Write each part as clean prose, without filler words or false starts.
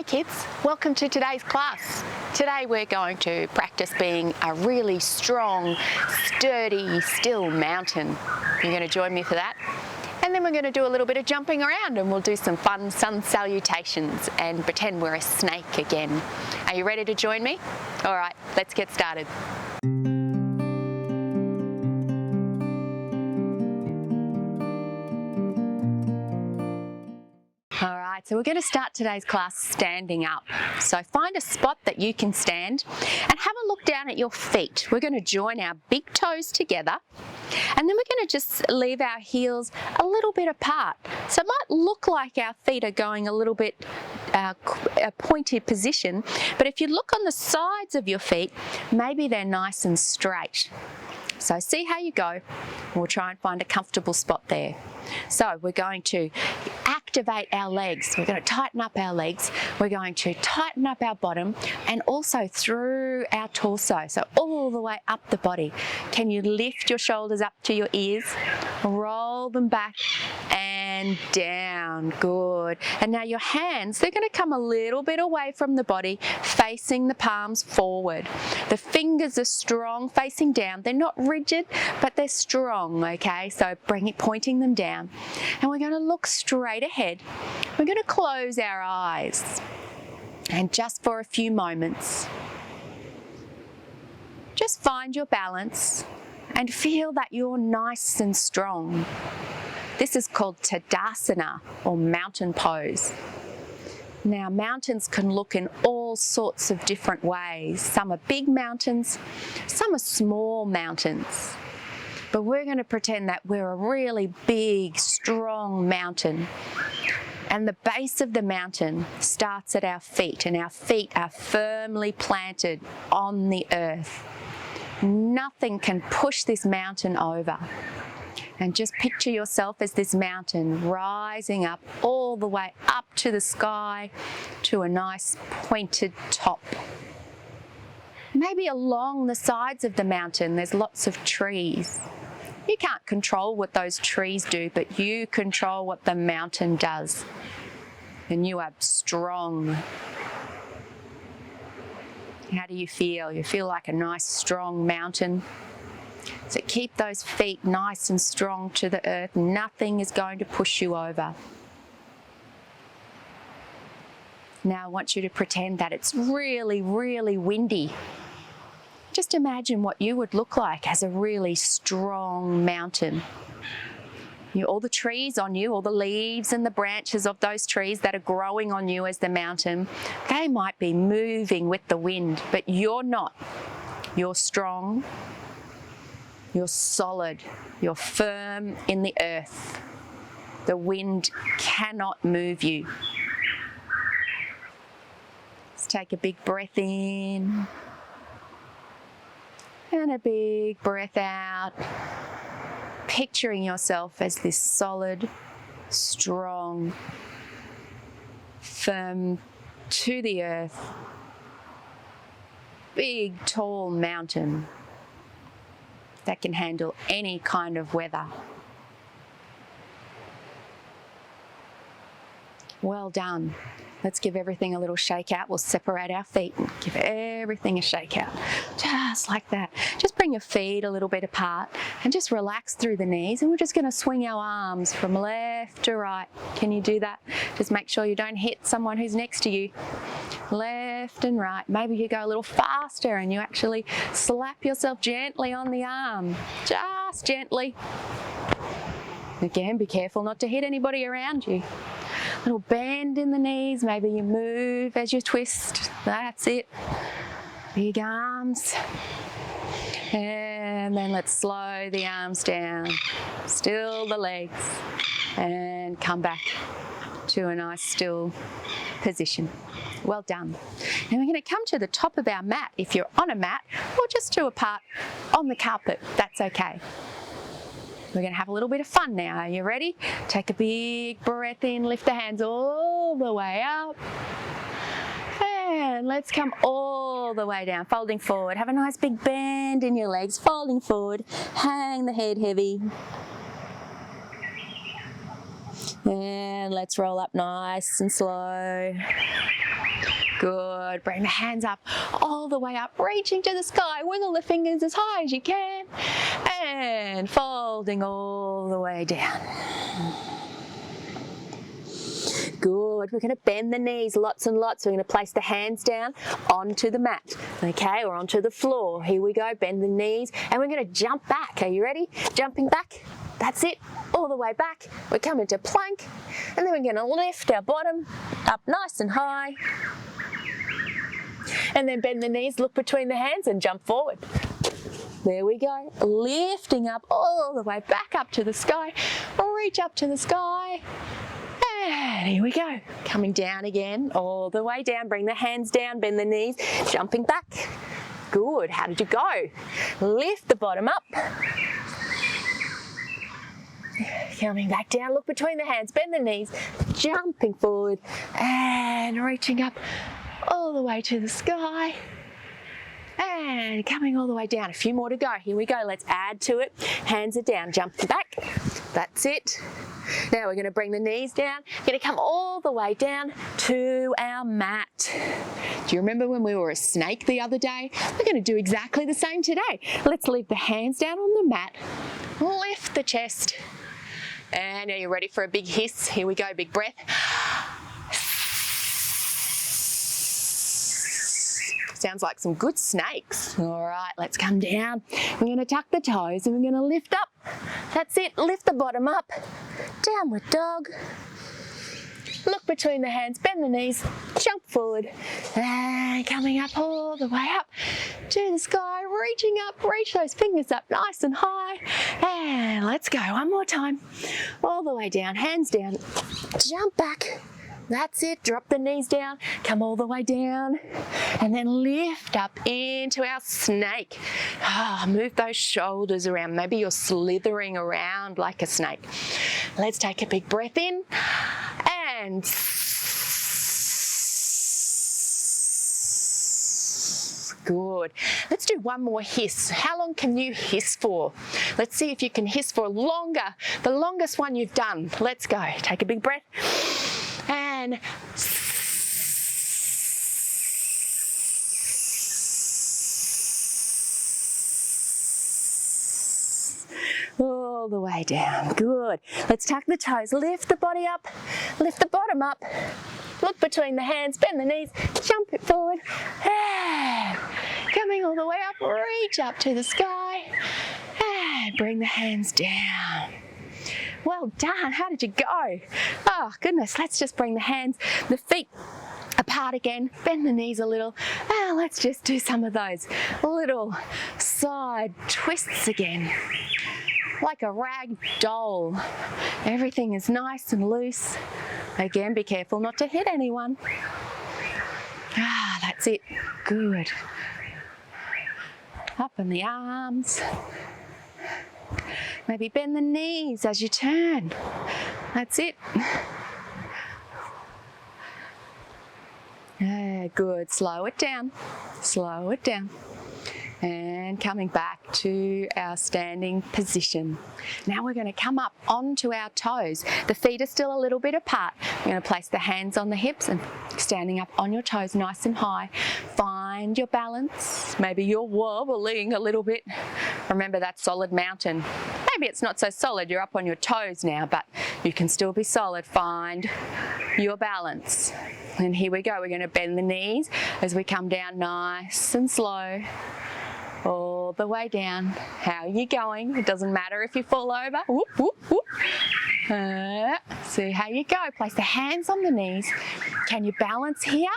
Hey kids, welcome to today's class. Today we're going to practice being a really strong, sturdy, still mountain. You're going to join me for that. And then we're going to do a little bit of jumping around and we'll do some fun sun salutations and pretend we're a snake again. Are you ready to join me? All right, let's get started. All right, so we're going to start today's class standing up. So find a spot that you can stand and have a look down at your feet. We're going to join our big toes together and then we're going to just leave our heels a little bit apart. So it might look like our feet are going a little bit a pointed position, but if you look on the sides of your feet, maybe they're nice and straight. So see how you go. We'll try and find a comfortable spot there. So we're going to activate our legs. We're going to tighten up our legs. We're going to tighten up our bottom and also through our torso. So all the way up the body. Can you lift your shoulders up to your ears? Roll them back and down. Good. And now your hands, they're going to come a little bit away from the body, facing the palms forward. The fingers are strong, facing down. They're not rigid, but they're strong, okay? So pointing them down. And we're going to look straight ahead. We're going to close our eyes. And just for a few moments, just find your balance and feel that you're nice and strong. This is called Tadasana, or mountain pose. Now, mountains can look in all sorts of different ways. Some are big mountains, some are small mountains. But we're going to pretend that we're a really big, strong mountain. And the base of the mountain starts at our feet, and our feet are firmly planted on the earth. Nothing can push this mountain over. And just picture yourself as this mountain rising up all the way up to the sky to a nice pointed top. Maybe along the sides of the mountain there's lots of trees. You can't control what those trees do, but you control what the mountain does. And you are strong. How do you feel? You feel like a nice strong mountain. So keep those feet nice and strong to the earth. Nothing is going to push you over. Now I want you to pretend that it's really, really windy. Just imagine what you would look like as a really strong mountain. All the trees on you, all the leaves and the branches of those trees that are growing on you as the mountain, they might be moving with the wind, but you're not. You're strong. You're solid, you're firm in the earth. The wind cannot move you. Let's take a big breath in and a big breath out. Picturing yourself as this solid, strong, firm to the earth, big, tall mountain that can handle any kind of weather. Well done. Let's give everything a little shake out. We'll separate our feet and give everything a shake out. Just like that. Just bring your feet a little bit apart and just relax through the knees. And we're just going to swing our arms from left to right. Can you do that? Just make sure you don't hit someone who's next to you. Left and right. Maybe you go a little faster and you actually slap yourself gently on the arm. Just gently. Again, be careful not to hit anybody around you. Little bend in the knees. Maybe you move as you twist. That's it. Big arms. And then let's slow the arms down. Still the legs. And come back to a nice still position. Well done. Now we're going to come to the top of our mat. If you're on a mat, or just to a part on the carpet, that's okay. We're going to have a little bit of fun now. Are you ready? Take a big breath in, lift the hands all the way up. And let's come all the way down, folding forward. Have a nice big bend in your legs, folding forward. Hang the head heavy. And let's roll up nice and slow. Good. Bring the hands up, all the way up, reaching to the sky. Wiggle the fingers as high as you can. And folding all the way down. Good. We're going to bend the knees lots and lots. We're going to place the hands down onto the mat, okay, or onto the floor. Here we go. Bend the knees, and we're going to jump back. Are you ready? Jumping back. That's it. All the way back. We're coming to plank, and then we're going to lift our bottom up nice and high. And then bend the knees, look between the hands, and jump forward. There we go. Lifting up all the way back up to the sky. Reach up to the sky. And here we go. Coming down again, all the way down. Bring the hands down, bend the knees, jumping back. Good. How did you go? Lift the bottom up. Coming back down, look between the hands, bend the knees, jumping forward and reaching up all the way to the sky. And coming all the way down. A few more to go. Here we go. Let's add to it. Hands are down, jumping back. That's it. Now we're going to bring the knees down. Going to come all the way down to our mat. Do you remember when we were a snake the other day? We're going to do exactly the same today. Let's leave the hands down on the mat. Lift the chest. And are you ready for a big hiss? Here we go. Big breath. Sounds like some good snakes. All right, let's come down. We're going to tuck the toes and we're going to lift up. That's it. Lift the bottom up. Downward dog. Look between the hands, bend the knees, jump forward. And coming up all the way up to the sky, reaching up, reach those fingers up nice and high. And let's go one more time. All the way down, hands down, jump back. That's it, drop the knees down, come all the way down, and then lift up into our snake. Move those shoulders around. Maybe you're slithering around like a snake. Let's take a big breath in, and good. Let's do one more hiss. How long can you hiss for? Let's see if you can hiss for longer. The longest one you've done. Let's go. Take a big breath. And all the way down. Good. Let's tuck the toes. Lift the body up. Lift the bottom up. Look between the hands. Bend the knees. Jump it forward. And coming all the way up. Reach up to the sky. And bring the hands down. Well done. How did you go? Oh, goodness. Let's just bring the hands, the feet apart again. Bend the knees a little. And let's just do some of those little side twists again. Like a rag doll. Everything is nice and loose. Again, be careful not to hit anyone. That's it. Good. Up in the arms. Maybe bend the knees as you turn. That's it. Good. Slow it down. Slow it down. And coming back to our standing position. Now we're going to come up onto our toes. The feet are still a little bit apart. We're going to place the hands on the hips and standing up on your toes nice and high. Find your balance. Maybe you're wobbling a little bit. Remember that solid mountain. Maybe it's not so solid. You're up on your toes now, but you can still be solid. Find your balance. And here we go. We're going to bend the knees as we come down nice and slow. All the way down. How are you going? It doesn't matter if you fall over. Whoop, whoop, whoop. See how you go. Place the hands on the knees. Can you balance here?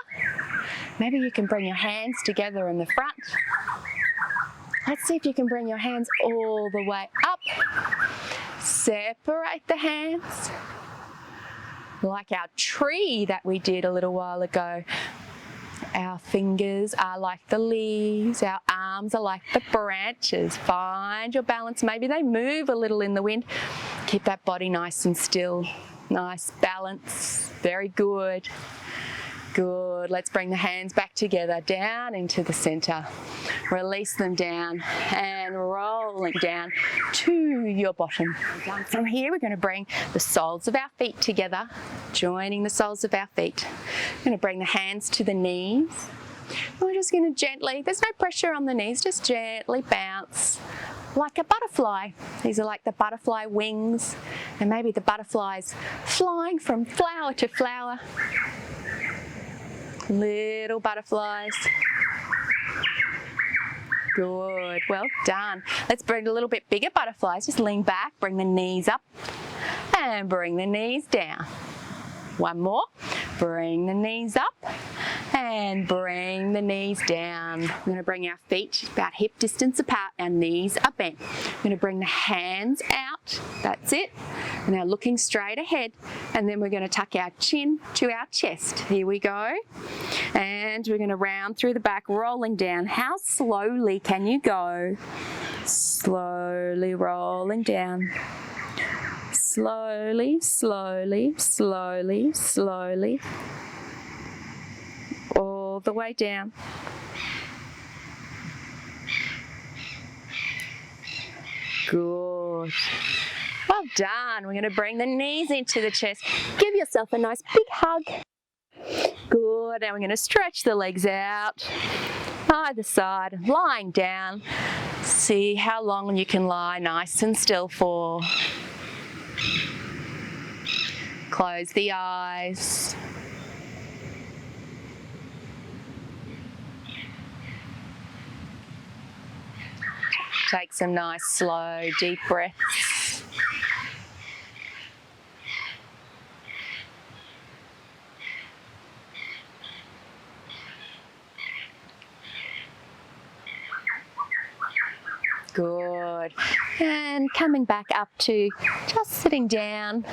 Maybe you can bring your hands together in the front. Let's see if you can bring your hands all the way up. Separate the hands. Like our tree that we did a little while ago. Our fingers are like the leaves, our arms are like the branches. Find your balance. Maybe they move a little in the wind. Keep that body nice and still. Nice balance. Very good. Good. Good. Let's bring the hands back together, down into the center. Release them down and rolling down to your bottom. From here, we're going to bring the soles of our feet together, joining the soles of our feet. We're going to bring the hands to the knees. And we're just going to gently, there's no pressure on the knees, just gently bounce like a butterfly. These are like the butterfly wings, and maybe the butterflies flying from flower to flower. Little butterflies. Good, well done. Let's bring a little bit bigger butterflies. Just lean back, bring the knees up, and bring the knees down. One more. Bring the knees up and bring the knees down. We're going to bring our feet about hip distance apart. Our knees are bent. We're going to bring the hands out. That's it. And now looking straight ahead. And then we're going to tuck our chin to our chest. Here we go. And we're going to round through the back, rolling down. How slowly can you go? Slowly rolling down. Slowly, slowly, slowly, slowly. All the way down. Good. Well done. We're going to bring the knees into the chest. Give yourself a nice big hug. Good. Now we're going to stretch the legs out either side, lying down. See how long you can lie nice and still for. Close the eyes. Take some nice, slow, deep breaths. Good. And coming back up to just sitting down.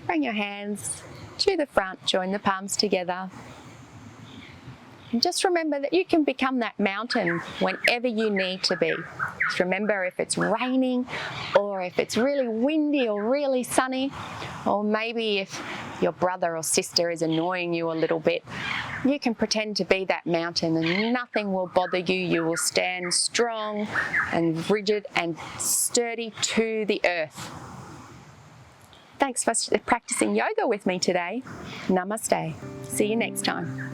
Bring your hands to the front, join the palms together. And just remember that you can become that mountain whenever you need to be. Just remember if it's raining or if it's really windy or really sunny, or maybe if your brother or sister is annoying you a little bit, you can pretend to be that mountain and nothing will bother you. You will stand strong and rigid and sturdy to the earth. Thanks for practicing yoga with me today. Namaste. See you next time.